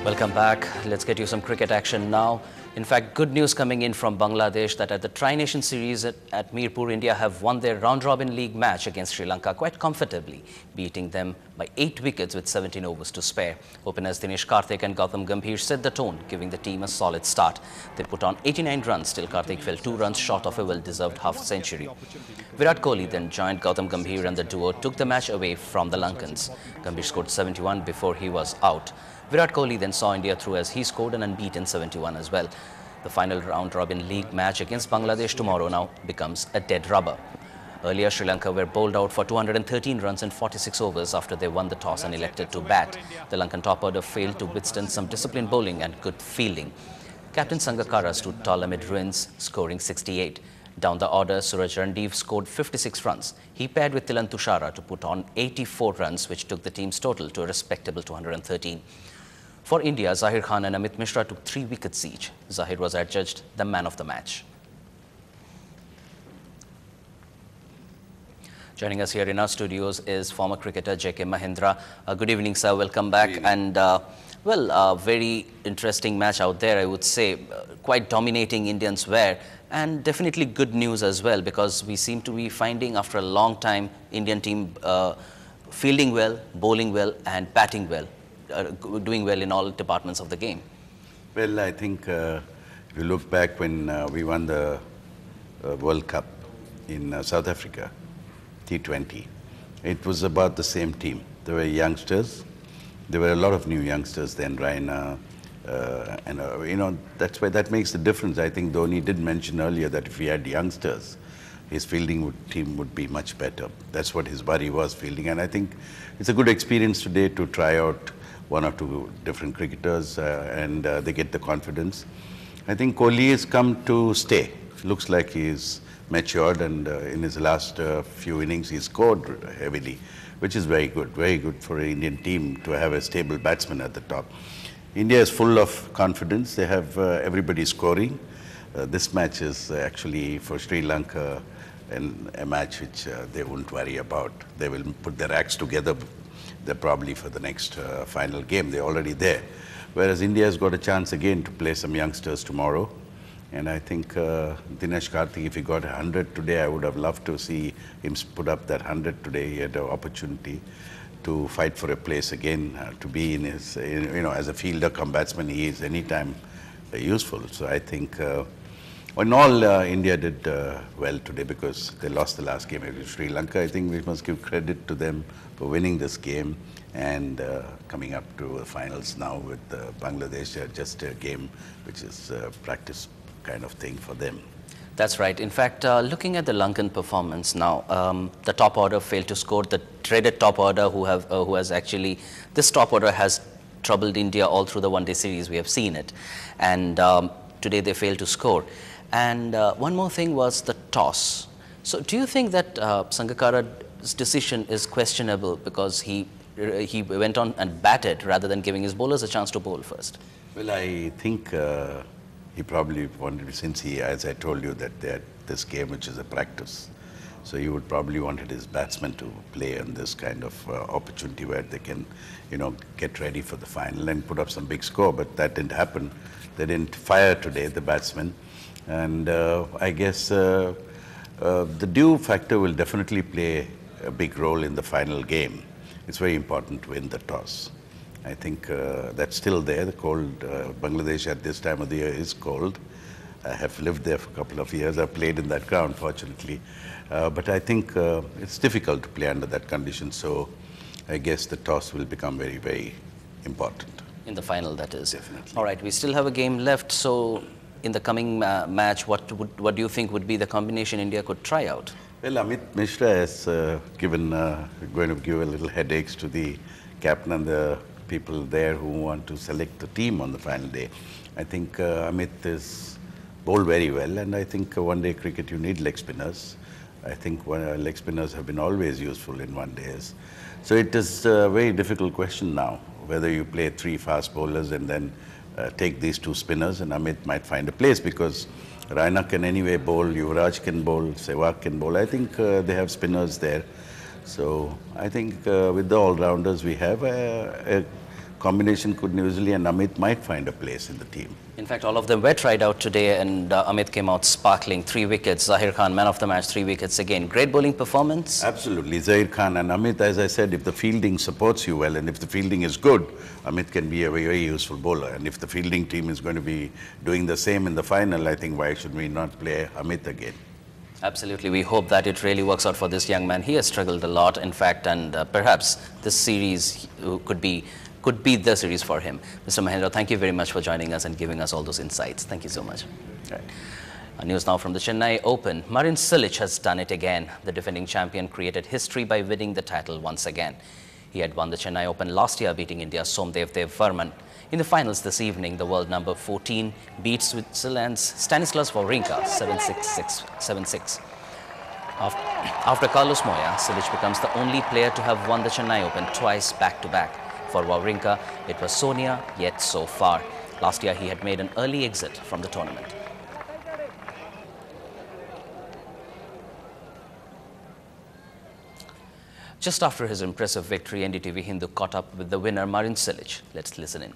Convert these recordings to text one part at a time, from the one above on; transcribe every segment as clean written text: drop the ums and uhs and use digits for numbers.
Welcome back. Let's get you some cricket action now. In fact, good news coming in from Bangladesh that at the Tri-Nation Series at Mirpur, India have won their round-robin league match against Sri Lanka quite comfortably, beating them by 8 wickets with 17 overs to spare. Openers Dinesh Karthik and Gautam Gambhir set the tone, giving the team a solid start. They put on 89 runs till Karthik fell 2 runs short of a well-deserved half-century. Virat Kohli then joined Gautam Gambhir and the duo took the match away from the Lankans. Gambhir scored 71 before he was out. Virat Kohli then saw India through as he scored an unbeaten 71 as well. The final round-robin league match against Bangladesh tomorrow now becomes a dead rubber. Earlier, Sri Lanka were bowled out for 213 runs in 46 overs after they won the toss and elected to bat. The Lankan top order failed to withstand some disciplined bowling and good fielding. Captain Sangakkara stood tall amid runs, scoring 68. Down the order, Suraj Randeep scored 56 runs. He paired with Tilan Tushara to put on 84 runs, which took the team's total to a respectable 213. For India, Zahir Khan and Amit Mishra took 3 wickets each. Zahir was adjudged the man of the match. Joining us here in our studios is former cricketer J.K. Mahindra. Good evening, sir. Welcome back. And well, very interesting match out there, I would say. Quite dominating Indians were. And definitely good news as well, because we seem to be finding after a long time Indian team fielding well, bowling well and batting well. Doing well in all departments of the game. Well, I think if you look back when we won the World Cup in South Africa, T20, it was about the same team. There were youngsters. There were a lot of new youngsters then, Raina, and you know, that's why that makes the difference. I think Dhoni did mention earlier that if he had youngsters, his fielding team would be much better. That's what his worry was, fielding. And I think it's a good experience today to try out 1 or 2 different cricketers and they get the confidence. I think Kohli has come to stay. Looks like he's matured, and in his last few innings he scored heavily, which is very good for an Indian team to have a stable batsman at the top. India is full of confidence. They have everybody scoring. This match is actually for Sri Lanka and a match which they won't worry about. They will put their acts together. They're probably for the next final game. They're already there. Whereas India has got a chance again to play some youngsters tomorrow. And I think Dinesh Karthik, if he got 100 today, I would have loved to see him put up that 100 today. He had an opportunity to fight for a place again, to be in his, you know, as a fielder come batsman, he is anytime useful. So I think in all, India did well today because they lost the last game against Sri Lanka. I think we must give credit to them for winning this game and coming up to the finals now with Bangladesh. Just a game which is a practice kind of thing for them. That's right. In fact, looking at the Lankan performance now, the top order failed to score. The dreaded top order who has actually, this top order has troubled India all through the one-day series. We have seen it. And today they failed to score. And one more thing was the toss. So do you think that Sangakkara's decision is questionable because he went on and batted rather than giving his bowlers a chance to bowl first? Well, I think he probably wanted, since he, as I told you, that they had this game which is a practice. So he would probably wanted his batsmen to play on this kind of opportunity where they can, you know, get ready for the final and put up some big score. But that didn't happen. They didn't fire today, the batsmen. And I guess the due factor will definitely play a big role in the final game. It's very important to win the toss. I think that's still there. The cold, Bangladesh at this time of the year is cold. I have lived there for a couple of years. I've played in that ground, fortunately. But I think it's difficult to play under that condition. So I guess the toss will become very, very important. In the final, that is. Definitely. All right, we still have a game left. So in the coming match, what do you think would be the combination India could try out? Well, Amit Mishra has going to give a little headaches to the captain and the people there who want to select the team on the final day. I think Amit is bowled very well, and I think one-day cricket you need leg spinners. I think leg spinners have been always useful in one-days. So it is a very difficult question now, whether you play 3 fast bowlers and then take these 2 spinners, and Amit might find a place because Raina can anyway bowl, Yuvraj can bowl, Sehwag can bowl. I think they have spinners there. So I think with the all-rounders we have a combination could easily, and Amit might find a place in the team. In fact, all of them were tried out today, and Amit came out sparkling. 3 wickets. Zahir Khan, man of the match, 3 wickets again. Great bowling performance. Absolutely. Zahir Khan and Amit, as I said, if the fielding supports you well and if the fielding is good, Amit can be a very, very useful bowler. And if the fielding team is going to be doing the same in the final, I think why should we not play Amit again? Absolutely. We hope that it really works out for this young man. He has struggled a lot, in fact, and perhaps this series could be the series for him. Mr. Mahendra, thank you very much for joining us and giving us all those insights. Thank you so much. Right. News now from the Chennai Open. Marin Cilic has done it again. The defending champion created history by winning the title once again. He had won the Chennai Open last year, beating India's Somdev Varman. In the finals this evening, the world number 14 beat Switzerland's Stanislas Wawrinka 7-6, 7-6. After Carlos Moya, Cilic becomes the only player to have won the Chennai Open twice back-to-back. For Wawrinka, it was Sonia, yet so far. Last year, he had made an early exit from the tournament. Just after his impressive victory, NDTV Hindu caught up with the winner, Marin Cilic. Let's listen in.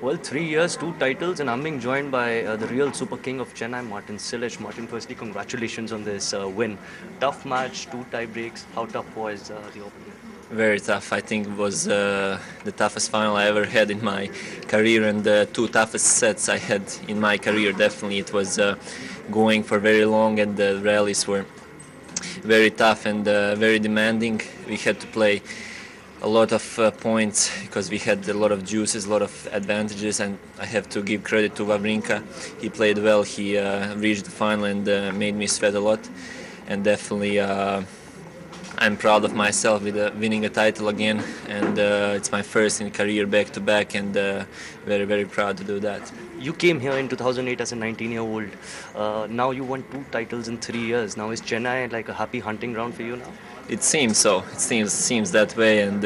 Well, 3 years, 2 titles, and I'm being joined by the real super king of Chennai, Marin Cilic. Martin, firstly, congratulations on this win. Tough match, 2 tie breaks. How tough was the opening? Very tough. I think it was the toughest final I ever had in my career, and the 2 toughest sets I had in my career. Definitely, it was going for very long, and the rallies were very tough and very demanding. We had to play a lot of points because we had a lot of juices, a lot of advantages, and I have to give credit to Wawrinka. He played well. He reached the final and made me sweat a lot, and definitely I'm proud of myself with winning a title again, and it's my first in career back-to-back, and very, very proud to do that. You came here in 2008 as a 19-year-old. Now you won 2 titles in 3 years. Now is Chennai like a happy hunting ground for you now? It seems so. It seems that way, and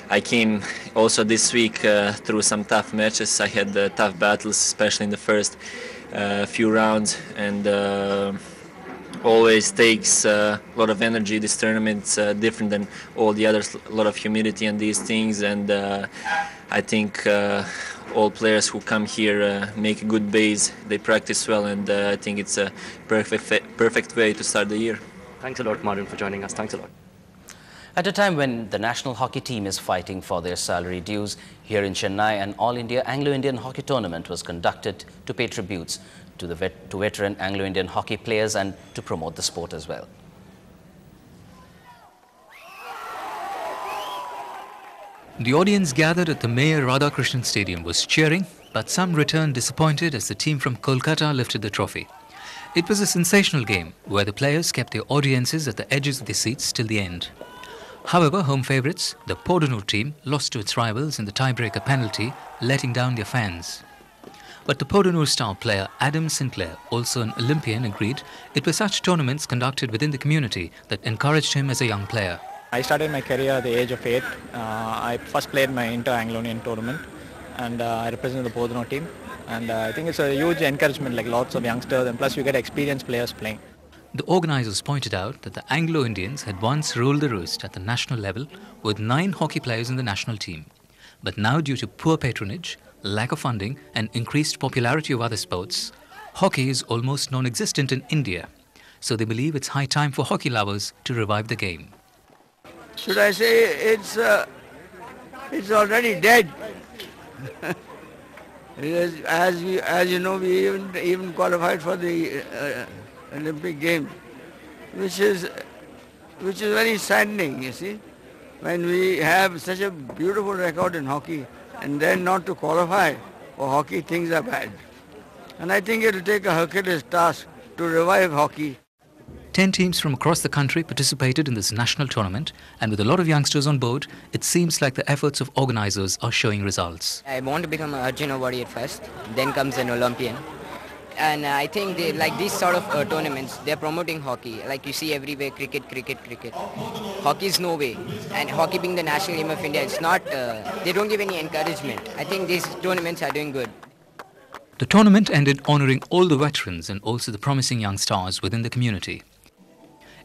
I came also this week through some tough matches. I had tough battles, especially in the first few rounds, and always takes a lot of energy. This tournament's different than all the others, a lot of humidity and these things, and I think all players who come here make a good base. They practice well, and I think it's a perfect way to start the year. Thanks a lot, Marin, for joining us. Thanks a lot. At a time when the national hockey team is fighting for their salary dues, here in Chennai, an All-India Anglo-Indian hockey tournament was conducted to pay tributes to veteran Anglo-Indian hockey players and to promote the sport as well. The audience gathered at the Mayor Radhakrishnan Stadium was cheering, but some returned disappointed as the team from Kolkata lifted the trophy. It was a sensational game where the players kept their audiences at the edges of their seats till the end. However, home favourites, the Pordanur team, lost to its rivals in the tiebreaker penalty, letting down their fans. But the Pordanur star player Adam Sinclair, also an Olympian, agreed it was such tournaments conducted within the community that encouraged him as a young player. I started my career at the age of 8. I first played my inter-Anglo-Indian tournament, and I represented the Pordanur team. And I think it's a huge encouragement, like lots of youngsters, and plus you get experienced players playing. The organisers pointed out that the Anglo-Indians had once ruled the roost at the national level with 9 hockey players in the national team. But now, due to poor patronage, lack of funding and increased popularity of other sports, hockey is almost non-existent in India. So they believe it's high time for hockey lovers to revive the game. Should I say it's already dead? As you know, we even qualified for the Olympic Games, which is very saddening, you see, when we have such a beautiful record in hockey and then not to qualify for hockey, things are bad. And I think it will take a Herculean task to revive hockey. 10 teams from across the country participated in this national tournament, and with a lot of youngsters on board, it seems like the efforts of organisers are showing results. I want to become an Arjun Awardee at first, then comes an Olympian. And I think they, like these sort of tournaments, they're promoting hockey. Like you see everywhere, cricket. Hockey is no way. And hockey being the national game of India, it's not, they don't give any encouragement. I think these tournaments are doing good. The tournament ended honouring all the veterans and also the promising young stars within the community.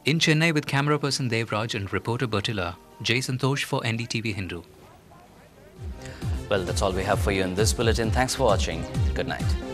In Chennai with camera person Devraj and reporter Bertilla, Jay Santosh for NDTV Hindu. Well, that's all we have for you in this bulletin. Thanks for watching. Good night.